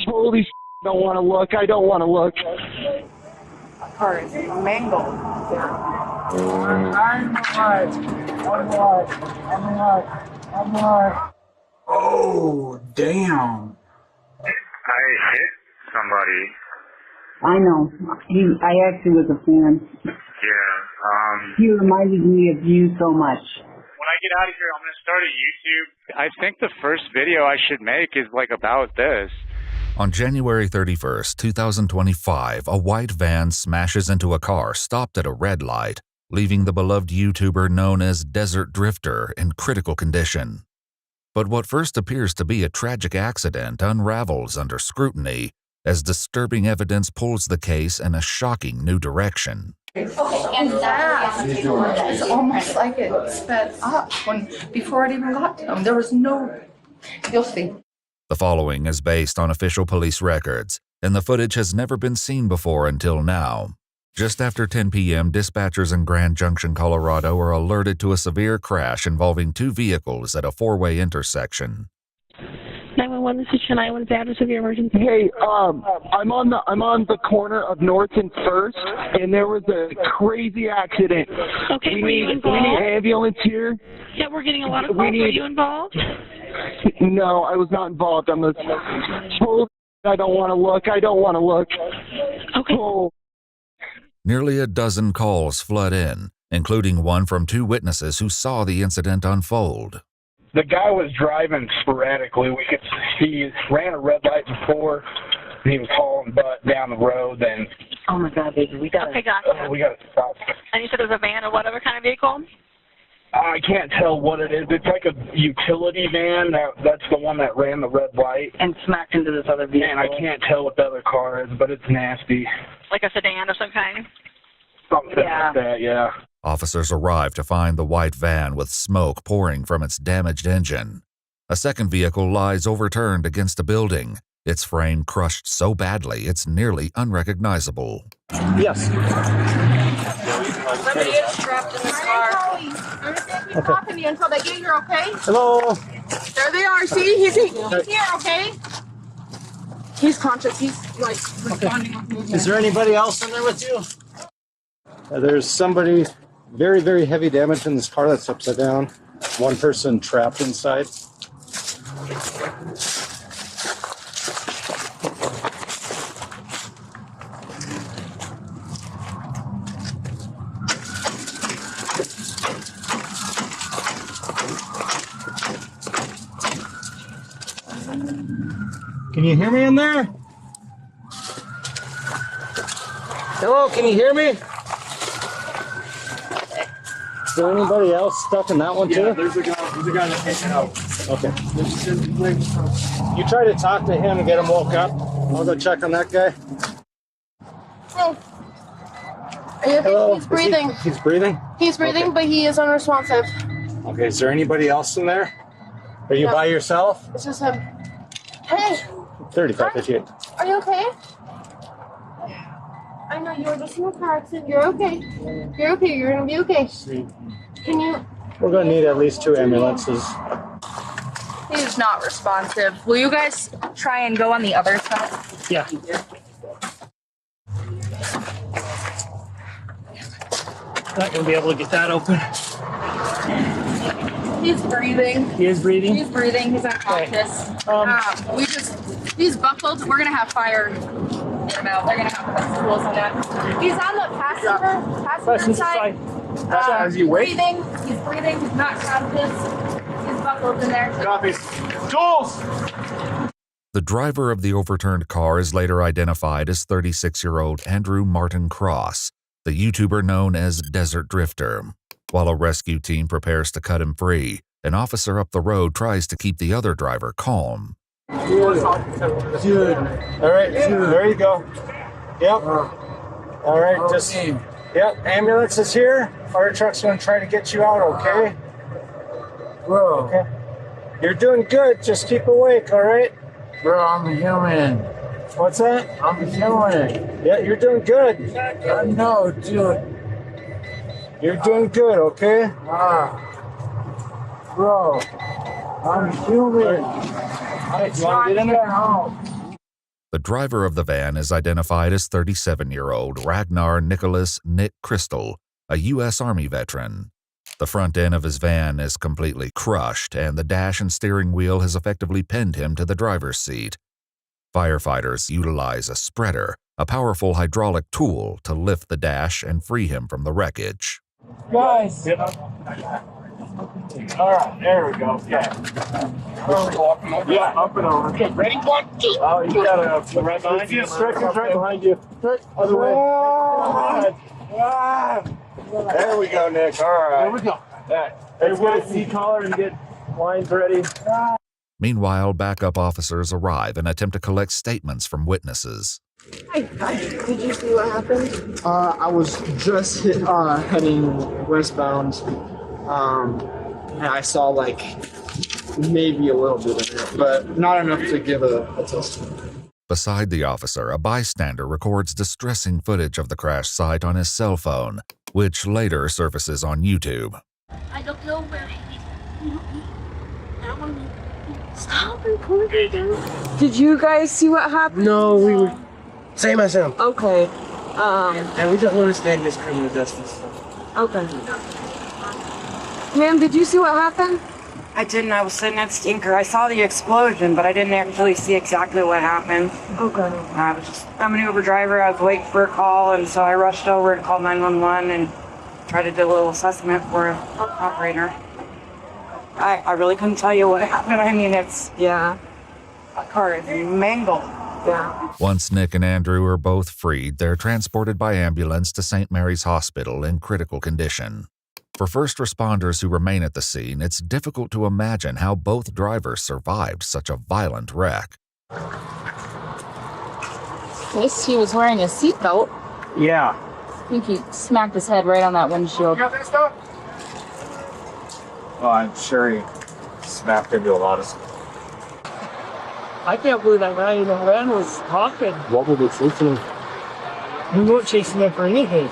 Holy shit, I don't want to look. I don't want to look. Car is mangled. I'm alive. Oh, damn. I hit somebody. I know. I actually was a fan. Yeah, He reminded me of you so much. when I get out of here, I'm going to start a YouTube. I think the first video I should make is, like, about this. On January 31st, 2025, a white van smashes into a car stopped at a red light, leaving the beloved YouTuber known as Desert Drifter in critical condition. But what first appears to be a tragic accident unravels under scrutiny as disturbing evidence pulls the case in a shocking new direction. And that is almost like it sped up before it even got to him. There was no. You'll see. The following is based on official police records, and the footage has never been seen before until now. Just after 10 p.m., dispatchers in Grand Junction, Colorado are alerted to a severe crash involving two vehicles at a four-way intersection. 911, this is Chennai. What is the address of your emergency? Hey, I'm on the corner of North and First, and there was a crazy accident. Okay, were you involved? We need ambulance here. Yeah, we're getting a lot of calls. Were you involved? No, I was not involved. I'm the. I don't want to look. I don't want to look. Okay. Oh. Nearly a dozen calls flood in, including one from two witnesses who saw the incident unfold. The guy was driving sporadically. We could see he ran a red light before. He was hauling butt down the road. And Oh my God, baby, we got Okay, gotcha. we got to stop. And you said it was a van or whatever kind of vehicle? I can't tell what it is. It's like a utility van. That's the one that ran the red light. and smacked into this other vehicle. And I can't tell what the other car is, but it's nasty. Like a sedan of some kind? Something like that, yeah. Officers arrive to find the white van with smoke pouring from its damaged engine. A second vehicle lies overturned against a building, its frame crushed so badly it's nearly unrecognizable. Yes. Somebody is trapped in this car. Okay. Talking to you until they get here, okay? Hello. There they are. See, he's here, okay? He's conscious. He's like responding with movement. Is there anybody else in there with you? There's somebody very, very heavy damage in this car that's upside down. One person trapped inside. Can you hear me in there? Hello, can you hear me? Is there anybody else stuck in that one too? Yeah, there's a guy that takes it out. Okay. You try to talk to him and get him woke up. I'll go check on that guy. Oh. Are you okay? Hello. He's breathing. He's breathing? He's breathing, Okay. but he is unresponsive. Okay, is there anybody else in there? Are you No. by yourself? It's just him. Hey, 35, 58. are you okay? I know you were just in a car accident. You're okay. You're okay. You're gonna be okay. Can you? We're gonna need at least 2 ambulances. He's not responsive. Will you guys try and go on the other side? Yeah. Not gonna be able to get that open. He's breathing. He is breathing? He's breathing. He's unconscious. He's buckled. We're gonna have fire. Get him out. They're gonna have to put tools on that. He's on the passenger side. Is he awake? Breathing. He's breathing. He's not conscious. He's buckled in there. Copies. Tools! The driver of the overturned car is later identified as 36-year-old Andrew Martin Cross, the YouTuber known as Desert Drifter. While a rescue team prepares to cut him free, an officer up the road tries to keep the other driver calm. Good. All right, there you go. Yep. All right, just, yep, ambulance is here. Fire truck's gonna try to get you out, okay? Bro, Okay. You're doing good, just keep awake, all right? bro, I'm a human. What's that? I'm a human. Yeah, you're doing good. I know, dude. You're doing good, okay? Bro, I'm human. All right, you wanna get in there? Home. The driver of the van is identified as 37-year-old Ragnar Nicholas Nick Crystal, a U.S. Army veteran. The front end of his van is completely crushed, and the dash and steering wheel has effectively pinned him to the driver's seat. Firefighters utilize a spreader, a powerful hydraulic tool, to lift the dash and free him from the wreckage. Guys! Alright, there we go. Yeah. Yeah, up and over. Okay, ready? 1, 2. Oh, you got a right behind you. Stretch right behind you. Other way. There we go, Nick. Alright. There we go. Let's get a C-collar and get lines ready. Meanwhile, backup officers arrive and attempt to collect statements from witnesses. Hi. Did you see what happened? I was just heading westbound, and I saw like maybe a little bit of it, but not enough to give a testimony. Beside the officer, a bystander records distressing footage of the crash site on his cell phone, which later surfaces on YouTube. I don't know where he is. Stop recording. Did you guys see what happened? No, we were same as him. Okay. And we just want to stand this criminal justice. Okay. Ma'am, did you see what happened? I didn't. I was sitting at Stinker. I saw the explosion, but I didn't actually see exactly what happened. Okay. I'm an Uber driver. I was waiting for a call, and so I rushed over and called 911 and tried to do a little assessment for an operator. I really couldn't tell you what happened. I mean, that car is mangled. Yeah. Once Nick and Andrew are both freed, they're transported by ambulance to St. Mary's Hospital in critical condition. For first responders who remain at the scene, it's difficult to imagine how both drivers survived such a violent wreck. At least he was wearing a seatbelt. Yeah. I think he smacked his head right on that windshield. You got that stuff? Oh, I'm sure he snapped into a lot of stuff. I can't believe that guy in the van was talking. What were they chasing him? We weren't chasing him for anything.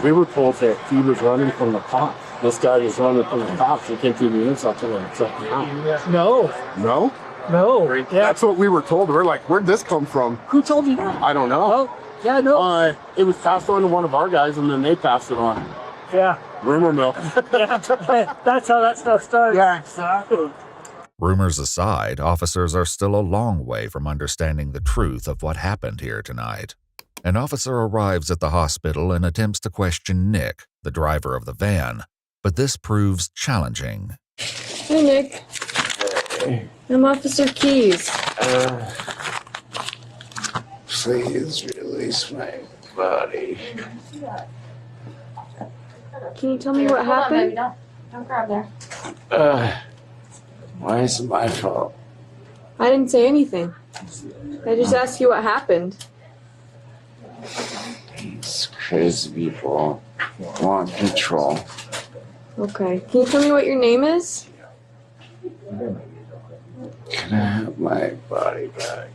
We were told that he was running from the cops. This guy was running from the cops. He came through the intersection and took him out. No. No? No. Yeah. That's what we were told. We're like, where'd this come from? Who told you that? I don't know. Oh, yeah, no. It was passed on to one of our guys, and then they passed it on. Yeah. Rumor mill. Yeah. That's how that stuff started. Yeah, exactly. Rumors aside, officers are still a long way from understanding the truth of what happened here tonight. An officer arrives at the hospital and attempts to question Nick, the driver of the van, but this proves challenging. Hey, Nick. I'm Officer Keys. Please release my body. Can you tell me what happened? Don't grab there. Why is it my fault? I didn't say anything. I just asked you what happened. These crazy people want control. Okay. Can you tell me what your name is? Can I have my body back?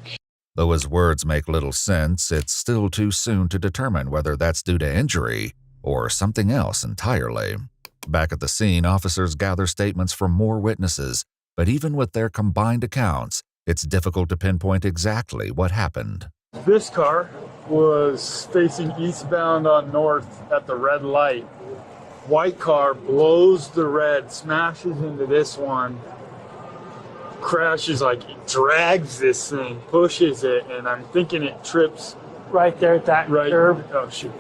Though his words make little sense, it's still too soon to determine whether that's due to injury or something else entirely. Back at the scene, officers gather statements from more witnesses, but even with their combined accounts, it's difficult to pinpoint exactly what happened. This car was facing eastbound on north at the red light. White car blows the red, smashes into this one, crashes, like it drags this thing, pushes it, and I'm thinking it trips Right there at that curb. Oh shoot.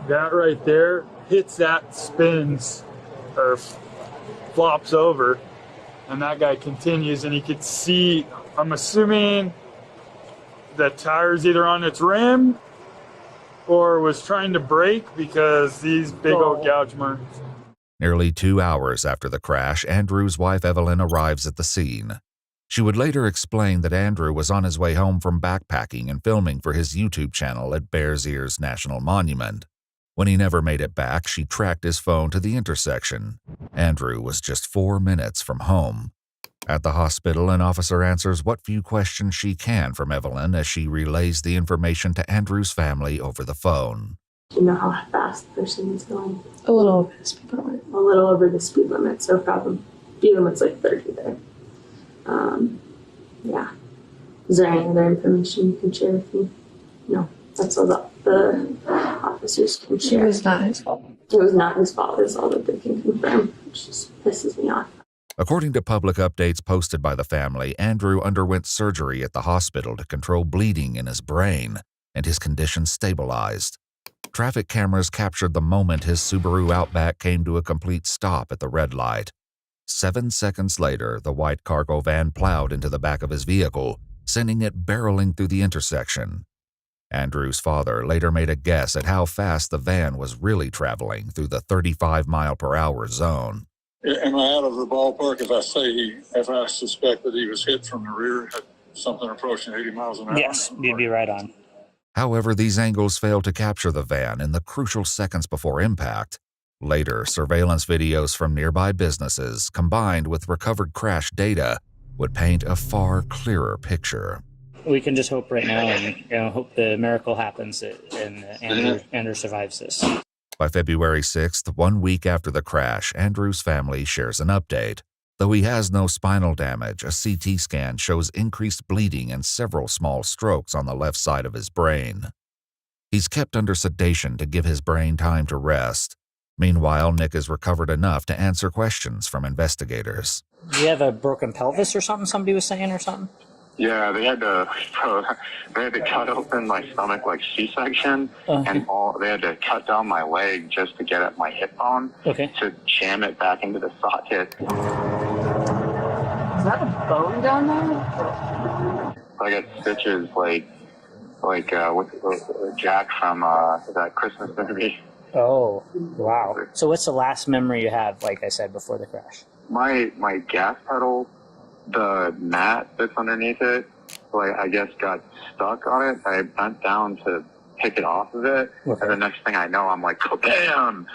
That right there hits that, spins or flops over, and that guy continues, and he could see, I'm assuming the tire's either on its rim or was trying to brake because these big old gouge marks. Nearly 2 hours after the crash, Andrew's wife Evelyn arrives at the scene. She would later explain that Andrew was on his way home from backpacking and filming for his YouTube channel at Bears Ears National Monument. When he never made it back, she tracked his phone to the intersection. Andrew was just 4 minutes from home. At the hospital, an officer answers what few questions she can from Evelyn as she relays the information to Andrew's family over the phone. Do you know how fast the person was going? A little over the speed limit. A little over the speed limit, so probably speed limit's like 30 there. Yeah. Is there any other information you can share with me? No, that's all the officers can share. It was not his fault. It was not his fault, is all that they can confirm, which just pisses me off. According to public updates posted by the family, Andrew underwent surgery at the hospital to control bleeding in his brain, and his condition stabilized. Traffic cameras captured the moment his Subaru Outback came to a complete stop at the red light. 7 seconds later, the white cargo van plowed into the back of his vehicle, sending it barreling through the intersection. Andrew's father later made a guess at how fast the van was really traveling through the 35-mile-per-hour zone. Am I out of the ballpark if I suspect that he was hit from the rear at something approaching 80 miles an hour? Yes, you'd be right on. However, these angles failed to capture the van in the crucial seconds before impact. Later, surveillance videos from nearby businesses, combined with recovered crash data, would paint a far clearer picture. We can just hope right now and hope the miracle happens and Andrew survives this. By February 6th, 1 week after the crash, Andrew's family shares an update. Though he has no spinal damage, a CT scan shows increased bleeding and several small strokes on the left side of his brain. He's kept under sedation to give his brain time to rest. Meanwhile, Nick is recovered enough to answer questions from investigators. Do you have a broken pelvis or something somebody was saying or something? Yeah, they had to cut open my stomach like C-section, and they had to cut down my leg just to get at my hip bone to jam it back into the socket. Is that a bone down there? I got stitches like Jack from that Christmas movie. Oh, wow. So what's the last memory you have, like I said, before the crash? My gas pedal, the mat that's underneath it, I guess got stuck on it. I bent down to pick it off of it, and the next thing I know, I'm like, bam!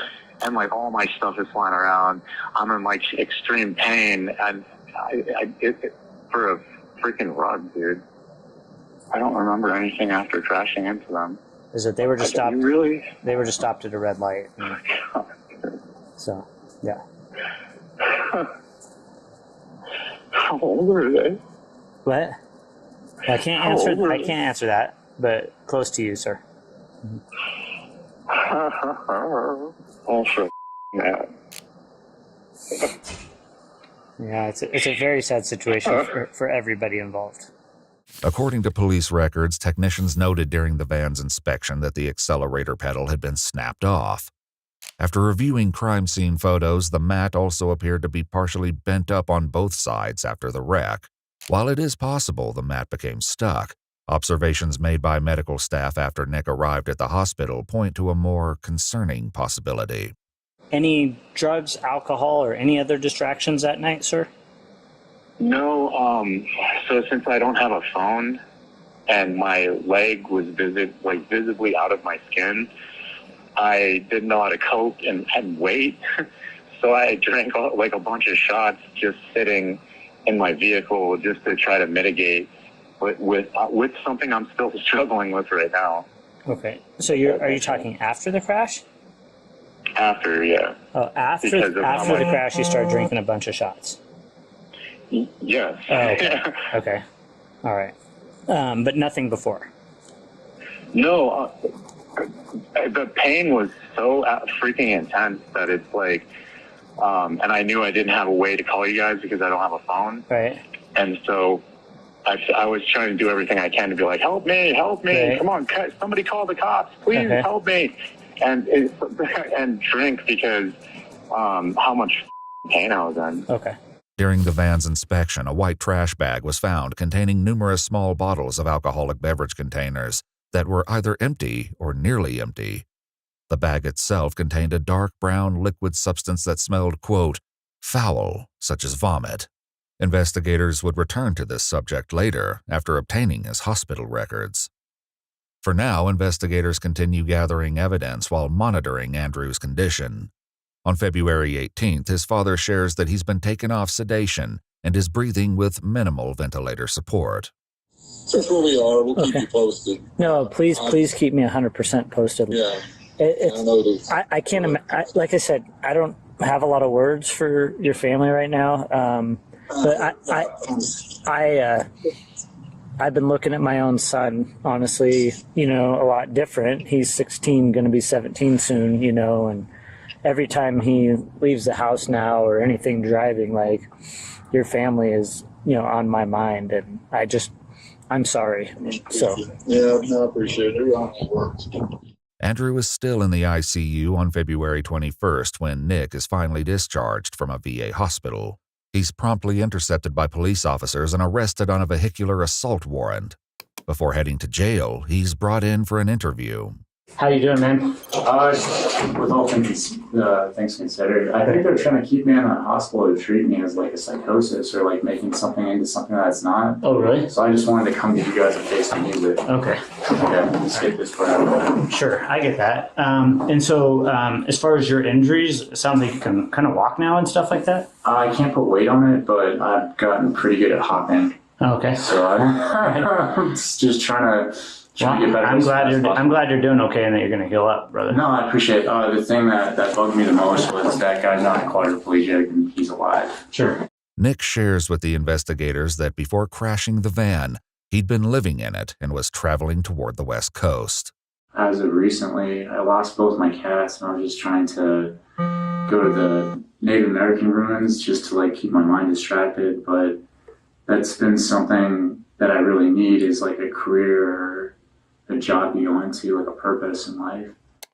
And all my stuff is flying around. I'm in extreme pain, and for a freaking rug, dude. I don't remember anything after crashing into them. Is that they were just stopped? Really? They were just stopped at a red light. So, yeah. How old are they? What? I can't answer that, but close to you, sir. Oh, for that. Yeah, it's a very sad situation for everybody involved. According to police records, technicians noted during the van's inspection that the accelerator pedal had been snapped off. After reviewing crime scene photos, the mat also appeared to be partially bent up on both sides after the wreck. While it is possible the mat became stuck, observations made by medical staff after Nick arrived at the hospital point to a more concerning possibility. Any drugs, alcohol, or any other distractions that night, sir? No, so since I don't have a phone and my leg was visibly out of my skin, I didn't know how to cope and wait. So I drank a bunch of shots just sitting in my vehicle just to try to mitigate with something I'm still struggling with right now. Okay. So are you talking after the crash? After, yeah. Oh, after the crash, you started drinking a bunch of shots? Yes. Oh, okay. Okay. All right. But nothing before? No. The pain was so freaking intense that it's and I knew I didn't have a way to call you guys because I don't have a phone. Right. And so I was trying to do everything I can to be like, help me, right. Come on, somebody call the cops, please help me. And drink because how much pain I was in. Okay. During the van's inspection, a white trash bag was found containing numerous small bottles of alcoholic beverage containers that were either empty or nearly empty. The bag itself contained a dark brown liquid substance that smelled, quote, foul, such as vomit. Investigators would return to this subject later after obtaining his hospital records. For now, investigators continue gathering evidence while monitoring Andrew's condition. On February 18th, his father shares that he's been taken off sedation and is breathing with minimal ventilator support. That's where we are. We'll keep you posted. No, please keep me 100% posted. Yeah. I know this. I can't, like I said, I don't have a lot of words for your family right now. But I've been looking at my own son, honestly, you know, a lot different. He's 16, going to be 17 soon, you know, and every time he leaves the house now or anything driving, like, your family is, you know, on my mind, and I'm sorry. So Yeah, no, I appreciate it. Andrew is still in the ICU on February 21st when Nick is finally discharged from a VA hospital. He's promptly intercepted by police officers and arrested on a vehicular assault warrant. Before heading to jail, he's brought in for an interview. How you doing, man? With all things considered, I think they're trying to keep me in a hospital to treat me as like a psychosis or like making something into something that's not. Oh, really? So I just wanted to come give you guys a taste of music. Okay. Yeah, let's get this part out of Sure, I get that. And so, as far as your injuries, it sounds like you can kind of walk now and stuff like that? I can't put weight on it, but I've gotten pretty good at hopping. Okay. So I'm just trying to get better. I'm glad you're doing okay and that you're going to heal up, brother. No, I appreciate it. The thing that bugged me the most was that guy's not quadriplegic and he's alive. Sure. Nick shares with the investigators that before crashing the van, he'd been living in it and was traveling toward the West Coast. As of recently, I lost both my cats and I was just trying to go to the Native American ruins just to like keep my mind distracted. But that's been something that I really need is like a career or a job you go into, like a purpose in life.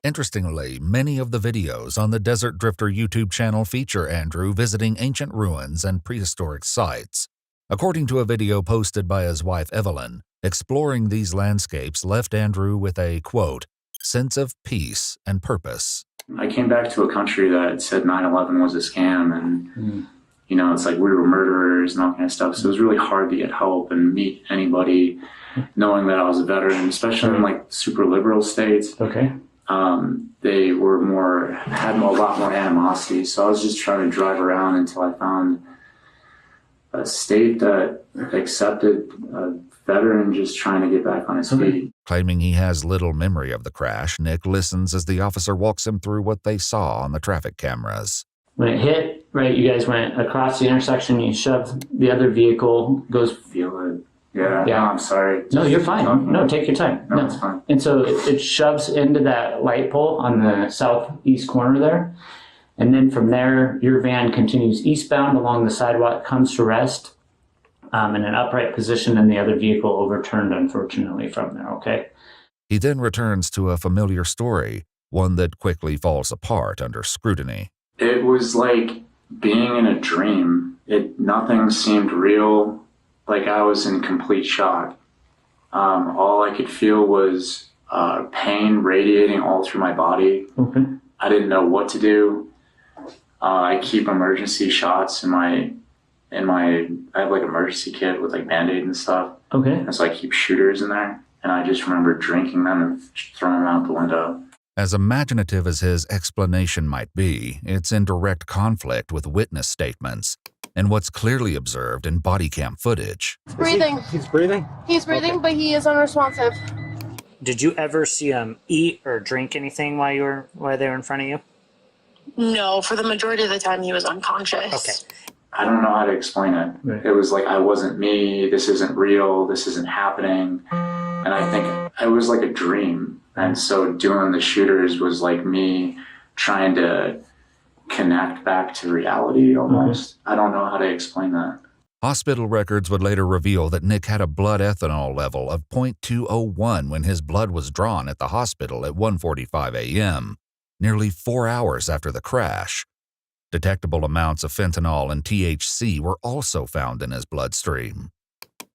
Interestingly, many of the videos on the Desert Drifter YouTube channel feature Andrew visiting ancient ruins and prehistoric sites. According to a video posted by his wife Evelyn, exploring these landscapes left Andrew with a, quote, sense of peace and purpose. I came back to a country that said 9/11 was a scam and, you know, it's like we were murderers and all kind of stuff. So it was really hard to get help and meet anybody knowing that I was a veteran, especially in like super liberal states. Okay. They were had a lot more animosity. So I was just trying to drive around until I found a state that accepted a veteran just trying to get back on his feet. Claiming he has little memory of the crash, Nick listens as the officer walks him through what they saw on the traffic cameras. When it hit, right, you guys went across the intersection, you shoved the other vehicle, goes... Feel it. Yeah, no, I'm sorry. No, you're fine. No, take your time. No, it's fine. And so it shoves into that light pole on the southeast corner there. And then from there, your van continues eastbound along the sidewalk, comes to rest in an upright position, and the other vehicle overturned, unfortunately, from there, okay? He then returns to a familiar story, one that quickly falls apart under scrutiny. It was like being in a dream. Nothing seemed real. Like I was in complete shock. All I could feel was pain radiating all through my body. Okay. I didn't know what to do. I keep emergency shots in my I have like emergency kit with like Band-Aid and stuff. Okay. And so I keep shooters in there. And I just remember drinking them and throwing them out the window. As imaginative as his explanation might be, it's in direct conflict with witness statements and what's clearly observed in body cam footage. Breathing. He's breathing? He's breathing, but he is unresponsive. Did you ever see him eat or drink anything while they were in front of you? No, for the majority of the time he was unconscious. Okay. I don't know how to explain it. Right. It was like I wasn't me. This isn't real. This isn't happening. And I think it was like a dream. And so doing the shooters was like me trying to connect back to reality almost. I don't know how to explain that. Hospital records would later reveal that Nick had a blood ethanol level of 0.201 when his blood was drawn at the hospital at 1:45 a.m., nearly 4 hours after the crash. Detectable amounts of fentanyl and THC were also found in his bloodstream.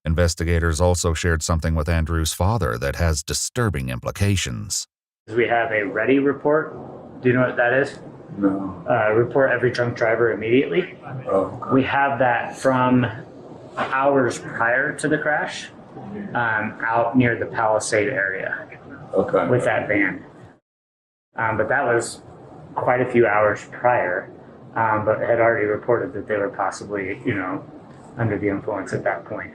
Investigators also shared something with Andrew's father that has disturbing implications. We have a ready report. Do you know what that is? No. Report every drunk driver immediately. Oh, okay. We have that from hours prior to the crash, out near the Palisade area. Okay. With that van. But that was quite a few hours prior, but had already reported that they were possibly, under the influence at that point.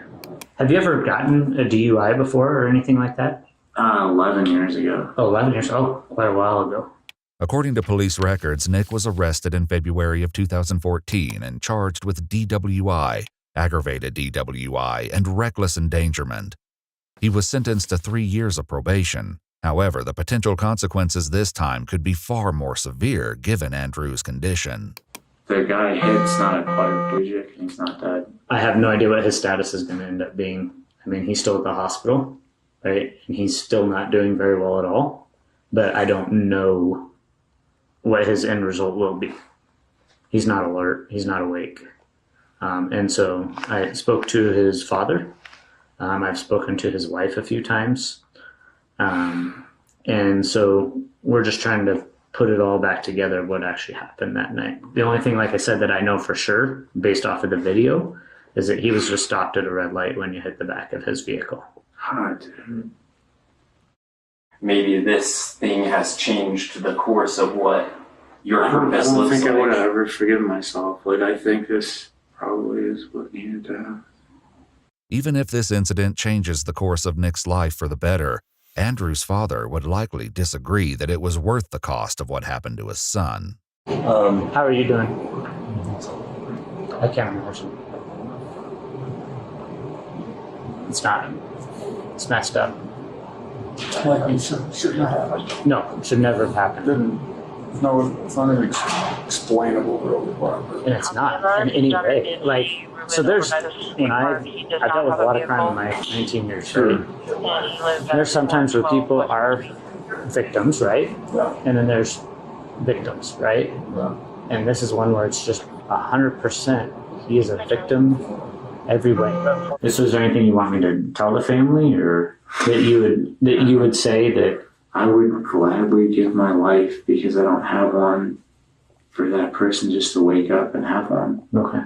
Have you ever gotten a DUI before or anything like that? 11 years ago. Oh, 11 years. Oh, quite a while ago. According to police records, Nick was arrested in February of 2014 and charged with DWI, aggravated DWI, and reckless endangerment. He was sentenced to 3 years of probation. However, the potential consequences this time could be far more severe given Andrew's condition. The guy hit's not a quadriplegic, he's not dead. I have no idea what his status is going to end up being. I mean, he's still at the hospital, right? And he's still not doing very well at all. But I don't know what his end result will be. He's not alert. He's not awake. And so I spoke to his father. I've spoken to his wife a few times. And so we're just trying to put it all back together, what actually happened that night. The only thing, like I said, that I know for sure, based off of the video, is that he was just stopped at a red light when you hit the back of his vehicle. Maybe this thing has changed the course of what your purpose looks like. I don't think I would have ever forgiven myself. Like, I think this probably is what needed to happen. Even if this incident changes the course of Nick's life for the better, Andrew's father would likely disagree that it was worth the cost of what happened to his son. How are you doing? I can't imagine. It's messed up. Like it should not happen. No, it should never have happened. No, it's not even explainable really. And it's not in any way. Like, so there's, when I've dealt with a lot of crime in my 19 years, right? There's sometimes where people are victims, right? And then there's victims, right? And this is one where it's just 100% he is a victim every way. So is there anything you want me to tell the family, or that you would say that I would gladly give my life, because I don't have one, for that person just to wake up and have one. Okay.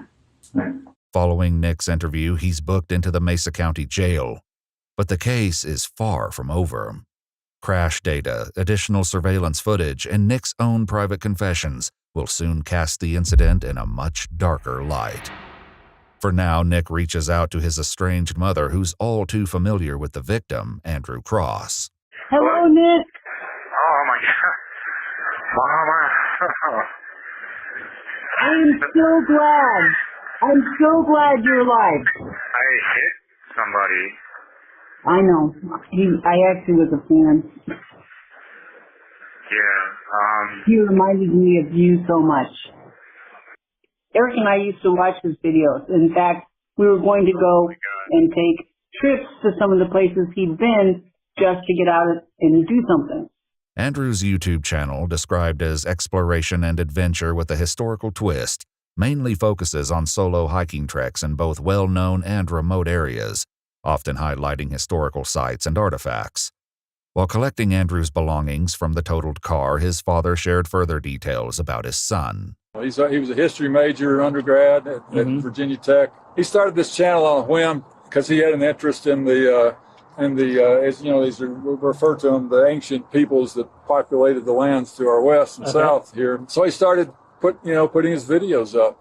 Right. Following Nick's interview, he's booked into the Mesa County Jail. But the case is far from over. Crash data, additional surveillance footage, and Nick's own private confessions will soon cast the incident in a much darker light. For now, Nick reaches out to his estranged mother, who's all too familiar with the victim, Andrew Cross. Hello, Nick. Oh my God. Mama. I'm so glad. I'm so glad you're alive. I hit somebody. I know. I actually was a fan. Yeah. He reminded me of you so much. Eric and I used to watch his videos. In fact, we were going to go and take trips to some of the places he'd been just to get out and do something. Andrew's YouTube channel, described as exploration and adventure with a historical twist, mainly focuses on solo hiking treks in both well-known and remote areas, often highlighting historical sites and artifacts. While collecting Andrew's belongings from the totaled car, his father shared further details about his son. He was a history major undergrad at Virginia Tech. He started this channel on a whim because he had an interest in the as you know, these are referred to them, the ancient peoples that populated the lands to our west and south here. So he started putting his videos up,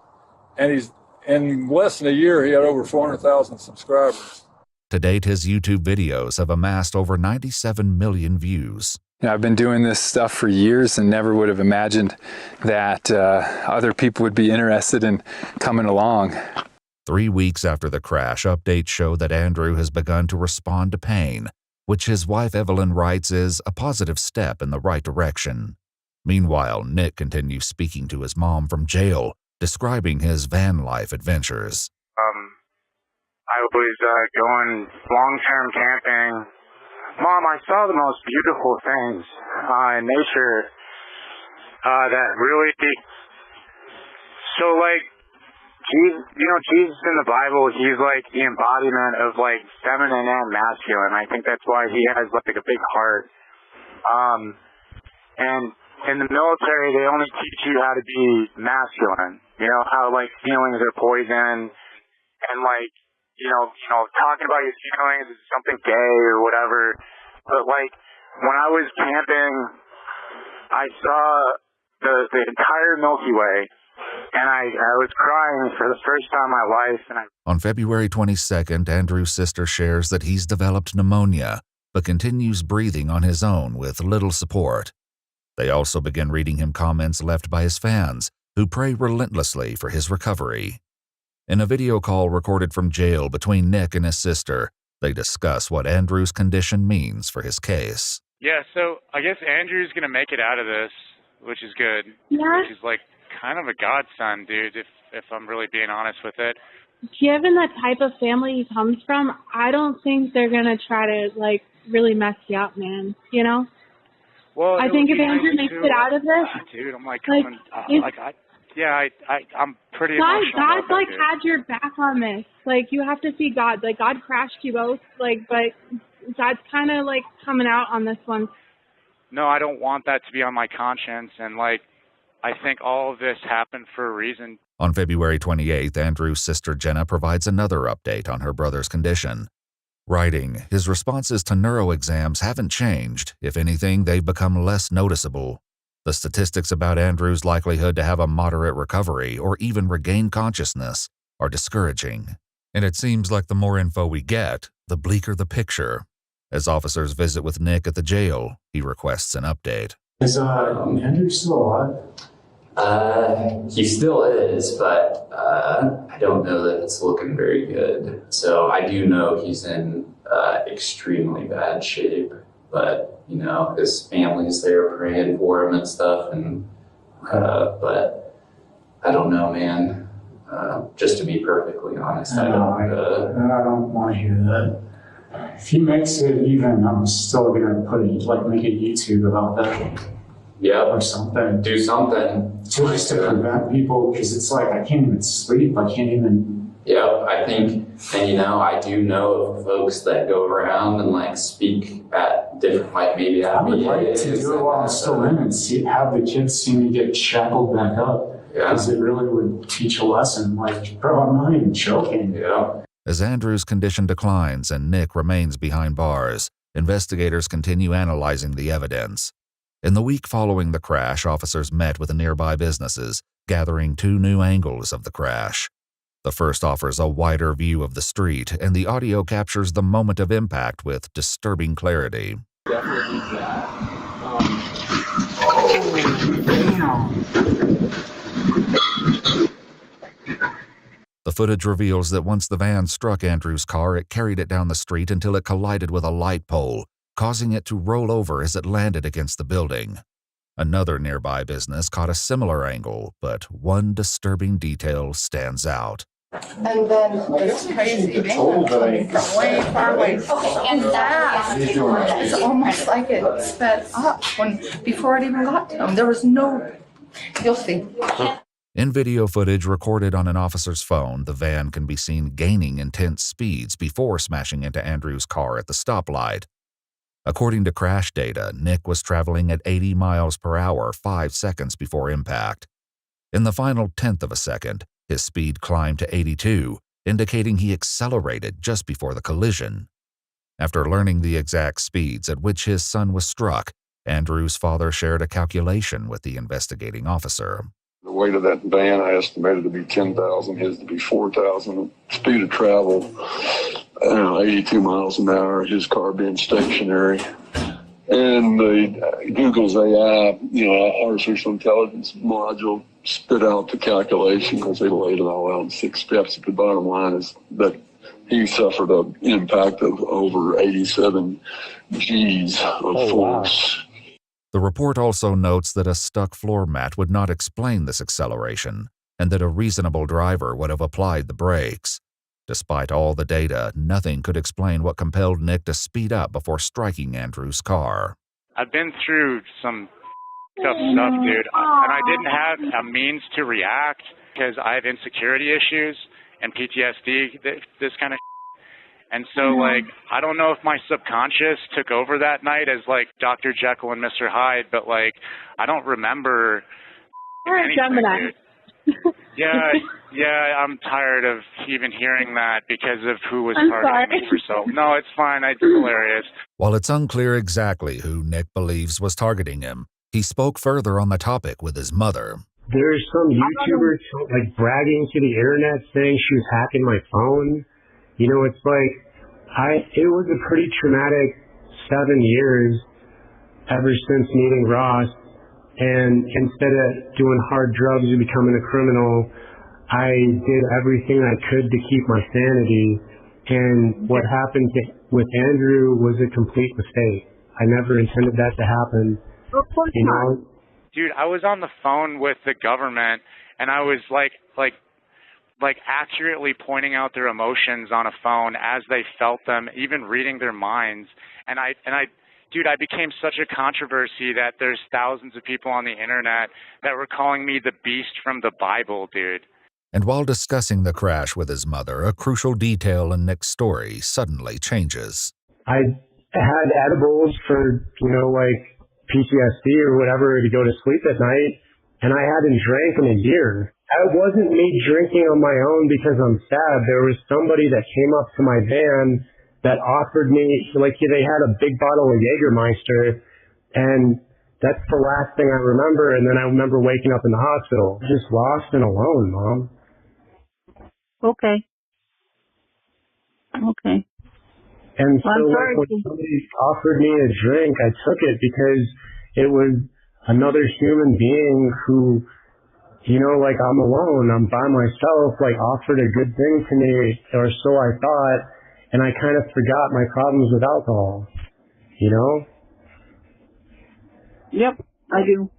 and in less than a year he had over 400,000 subscribers. To date, his YouTube videos have amassed over 97 million views. I've been doing this stuff for years and never would have imagined that other people would be interested in coming along. 3 weeks after the crash, updates show that Andrew has begun to respond to pain, which his wife Evelyn writes is a positive step in the right direction. Meanwhile, Nick continues speaking to his mom from jail, describing his van life adventures. I was going long-term camping. Mom, I saw the most beautiful things in nature that really... So, like, Jesus in the Bible, he's like the embodiment of like feminine and masculine. I think that's why he has like a big heart. And in the military, they only teach you how to be masculine. You know, how like feelings are poison, and like, talking about your feelings is something gay or whatever. But like, when I was camping, I saw the entire Milky Way. And I was crying for the first time in my life. On February 22nd, Andrew's sister shares that he's developed pneumonia, but continues breathing on his own with little support. They also begin reading him comments left by his fans, who pray relentlessly for his recovery. In a video call recorded from jail between Nick and his sister, They discuss what Andrew's condition means for his case. Yeah, so I guess Andrew's gonna make it out of this, which is good. Yeah. Which is like kind of a godsend, dude, if I'm really being honest with it. Given the type of family he comes from, I don't think they're gonna try to like really mess you up, man. You know? Well, I think if Andrew makes it out of this, dude, I'm like, like, I'm pretty God, emotional. God's about that, like dude. had your back on this. Like you have to see God. Like God crashed you both. Like, but God's kind of like coming out on this one. No, I don't want that to be on my conscience, and like, I think all of this happened for a reason. On February 28th, Andrew's sister Jenna provides another update on her brother's condition. Writing, his responses to neuro exams haven't changed. If anything, they've become less noticeable. The statistics about Andrew's likelihood to have a moderate recovery or even regain consciousness are discouraging. And it seems like the more info we get, the bleaker the picture. As officers visit with Nick at the jail, he requests an update. Is Andrew still alive? He still is, but I don't know that it's looking very good. So I do know he's in extremely bad shape, but you know, his family's there praying for him and stuff, and but I don't know, man. Just to be perfectly honest, I don't want to hear that. If he makes it even, I'm still gonna make a YouTube about that. Yeah, or something. Do something. Just to prevent people, because it's like I can't even sleep. I can't even. Yeah, I think, and you know, I do know of folks that go around and like speak at different, like maybe at I would like to do it while I'm still in and have the kids see me get shackled back up. Yeah. Because it really would teach a lesson. Like, bro, I'm not even joking. Yeah. As Andrew's condition declines and Nick remains behind bars, investigators continue analyzing the evidence. In the week following the crash, officers met with the nearby businesses, gathering two new angles of the crash. The first offers a wider view of the street, and the audio captures the moment of impact with disturbing clarity. Definitely that. The footage reveals that once the van struck Andrew's car, it carried it down the street until it collided with a light pole, causing it to roll over as it landed against the building. Another nearby business caught a similar angle, but one disturbing detail stands out. And then this crazy van coming from way far away. And that is almost like it sped up before it even got to him. There was no, you'll see. In video footage recorded on an officer's phone, the van can be seen gaining intense speeds before smashing into Andrew's car at the stoplight. According to crash data, Nick was traveling at 80 miles per hour 5 seconds before impact. In the final tenth of a second, his speed climbed to 82, indicating he accelerated just before the collision. After learning the exact speeds at which his son was struck, Andrew's father shared a calculation with the investigating officer. The weight of that van I estimated to be 10,000, his to be 4,000. Speed of travel, 82 miles an hour, his car being stationary. And the Google's AI, artificial intelligence module spit out the calculation because they laid it all out in 6 steps. But the bottom line is that he suffered an impact of over 87 G's of force. Wow. The report also notes that a stuck floor mat would not explain this acceleration, and that a reasonable driver would have applied the brakes. Despite all the data, nothing could explain what compelled Nick to speed up before striking Andrew's car. I've been through some tough stuff, dude, and I didn't have a means to react because I have insecurity issues and PTSD, this kind of. And so, I don't know if my subconscious took over that night as, Dr. Jekyll and Mr. Hyde, but, I don't remember anything, dude. Yeah, I'm tired of even hearing that because of who was targeting me for so. No, it's fine. It's hilarious. While it's unclear exactly who Nick believes was targeting him, he spoke further on the topic with his mother. There's some YouTuber bragging to the internet saying she was hacking my phone. It's it was a pretty traumatic 7 years ever since meeting Ross. And instead of doing hard drugs or becoming a criminal, I did everything I could to keep my sanity. And what happened with Andrew was a complete mistake. I never intended that to happen. Of course not. Dude, I was on the phone with the government, and I was like accurately pointing out their emotions on a phone as they felt them, even reading their minds. And I became such a controversy that there's thousands of people on the internet that were calling me the beast from the Bible, dude. And while discussing the crash with his mother, a crucial detail in Nick's story suddenly changes. I had edibles for, like PTSD or whatever to go to sleep at night, and I hadn't drank in a year. It wasn't me drinking on my own because I'm sad. There was somebody that came up to my van that offered me, they had a big bottle of Jägermeister, and that's the last thing I remember. And then I remember waking up in the hospital, just lost and alone, Mom. Okay. And so when somebody offered me a drink, I took it because it was another human being who, I'm alone, I'm by myself, offered a good thing to me, or so I thought, and I kind of forgot my problems with alcohol, Yep, I do.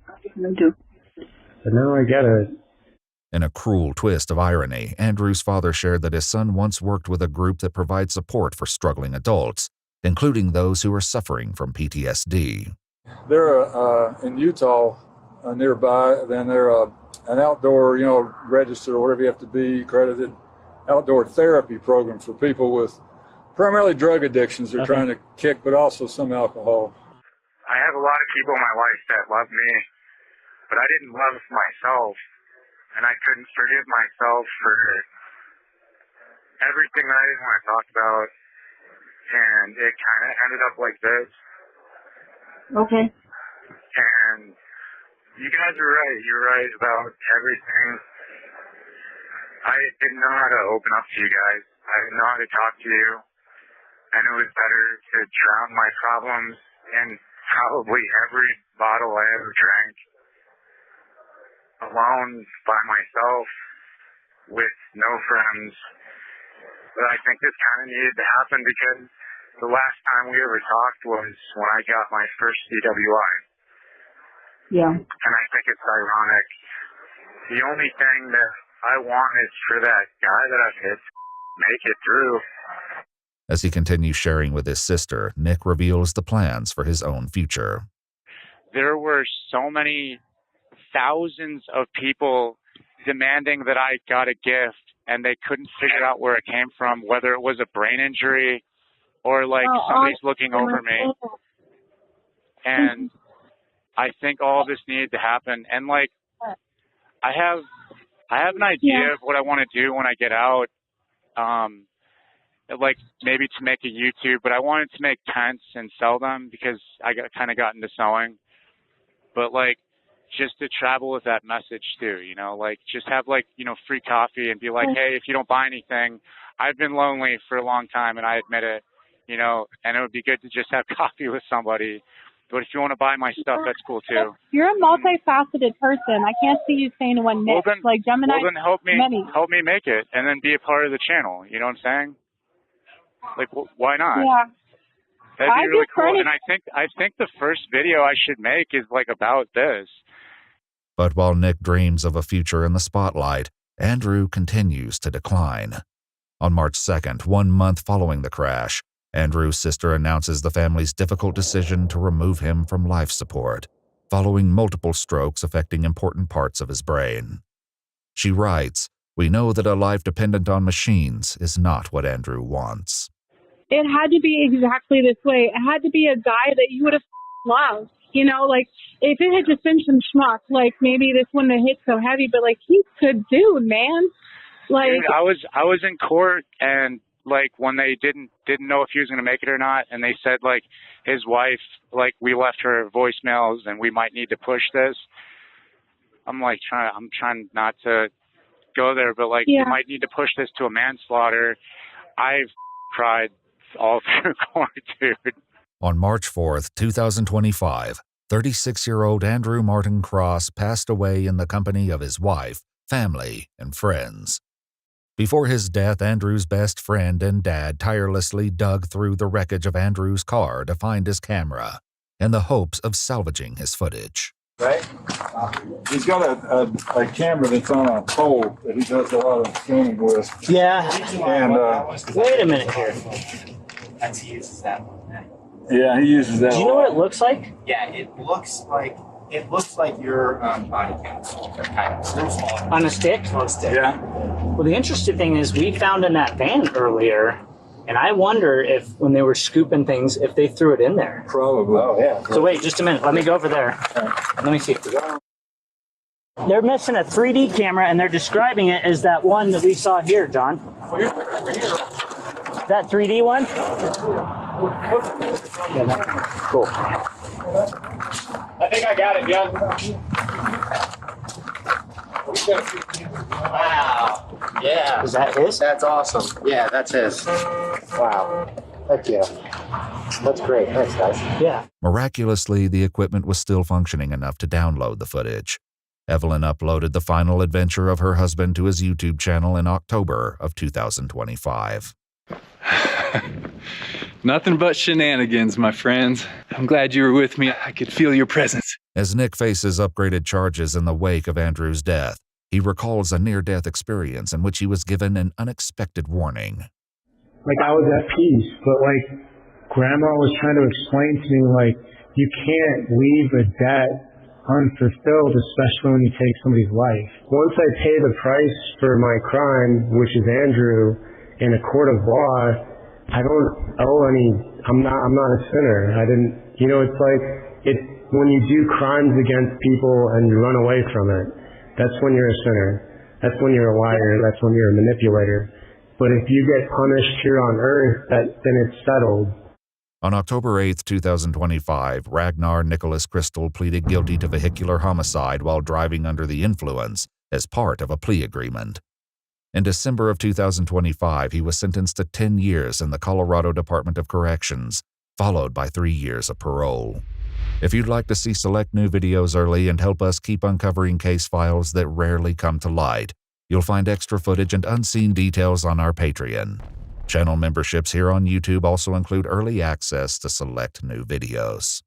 But now I get it. In a cruel twist of irony, Andrew's father shared that his son once worked with a group that provides support for struggling adults, including those who are suffering from PTSD. They're in Utah nearby, then they're an outdoor, registered or whatever you have to be, accredited outdoor therapy program for people with primarily drug addictions they're trying to kick, but also some alcohol. I have a lot of people in my life that love me, but I didn't love myself. And I couldn't forgive myself for everything that I didn't want to talk about. And it kind of ended up like this. Okay. And you guys are right. You're right about everything. I didn't know how to open up to you guys. I didn't know how to talk to you. And it was better to drown my problems in probably every bottle I ever drank, alone by myself with no friends. But I think this kind of needed to happen because the last time we ever talked was when I got my first DWI. Yeah. And I think it's ironic. The only thing that I want is for that guy that I've hit to make it through. As he continues sharing with his sister, Nick reveals the plans for his own future. There were so many thousands of people demanding that I got a gift, and they couldn't figure out where it came from, whether it was a brain injury or somebody's looking over me. And I think all of this needed to happen. And I have an idea of what I want to do when I get out. Maybe to make a YouTube, but I wanted to make tents and sell them because I kind of got into sewing. But just to travel with that message too, just have free coffee and be like, hey, if you don't buy anything, I've been lonely for a long time and I admit it, and it would be good to just have coffee with somebody. But if you want to buy my stuff, that's cool too. You're a multifaceted person. I can't see you saying one Nick. Gemini. Well, then help me make it and then be a part of the channel. You know what I'm saying? Why not? Yeah. That'd be really cool. And I think the first video I should make is about this. But while Nick dreams of a future in the spotlight, Andrew continues to decline. On March 2nd, 1 month following the crash, Andrew's sister announces the family's difficult decision to remove him from life support, following multiple strokes affecting important parts of his brain. She writes, "We know that a life dependent on machines is not what Andrew wants." It had to be exactly this way. It had to be a guy that you would have loved. If it had just been some schmuck, maybe this wouldn't have hit so heavy, but he's a good dude, man. Dude, I was in court and when they didn't know if he was going to make it or not, and they said his wife, we left her voicemails and we might need to push this. I'm trying not to go there, but we might need to push this to a manslaughter. I've cried all through court, dude. On March 4th, 2025, 36-year-old Andrew Martin Cross passed away in the company of his wife, family, and friends. Before his death, Andrew's best friend and dad tirelessly dug through the wreckage of Andrew's car to find his camera in the hopes of salvaging his footage. Right? He's got a camera that's on a pole that he does a lot of filming with. Yeah. And wait a minute here. He uses that one. Yeah, he uses that. Do you know what it looks like? Yeah, it looks like your body cam. Kind of small. On a stick? On a stick. Yeah. Well, the interesting thing is we found in that van earlier, and I wonder if when they were scooping things, if they threw it in there. Probably. Oh, yeah. So wait, just a minute. Let me go over there. Let me see. They're missing a 3D camera, and they're describing it as that one that we saw here, John. That 3D one? Yeah, cool. I think I got it, John. Wow. Yeah. Is that his? That's awesome. Yeah, that's his. Wow. Heck yeah. That's great. Thanks, guys. Yeah. Miraculously, the equipment was still functioning enough to download the footage. Evelyn uploaded the final adventure of her husband to his YouTube channel in October of 2025. Nothing but shenanigans, my friends. I'm glad you were with me. I could feel your presence. As Nick faces upgraded charges in the wake of Andrew's death, he recalls a near-death experience in which he was given an unexpected warning. Like, I was at peace, but, like, Grandma was trying to explain to me, like, you can't leave a debt unfulfilled, especially when you take somebody's life. Once I pay the price for my crime, which is Andrew, in a court of law, I don't owe any, I'm not a sinner. I didn't, it's like, it's when you do crimes against people and you run away from it, that's when you're a sinner. That's when you're a liar. That's when you're a manipulator. But if you get punished here on earth, then it's settled. On October 8, 2025, Ragnar Nicholas Crystal pleaded guilty to vehicular homicide while driving under the influence as part of a plea agreement. In December of 2025, he was sentenced to 10 years in the Colorado Department of Corrections, followed by 3 years of parole. If you'd like to see select new videos early and help us keep uncovering case files that rarely come to light, you'll find extra footage and unseen details on our Patreon. Channel memberships here on YouTube also include early access to select new videos.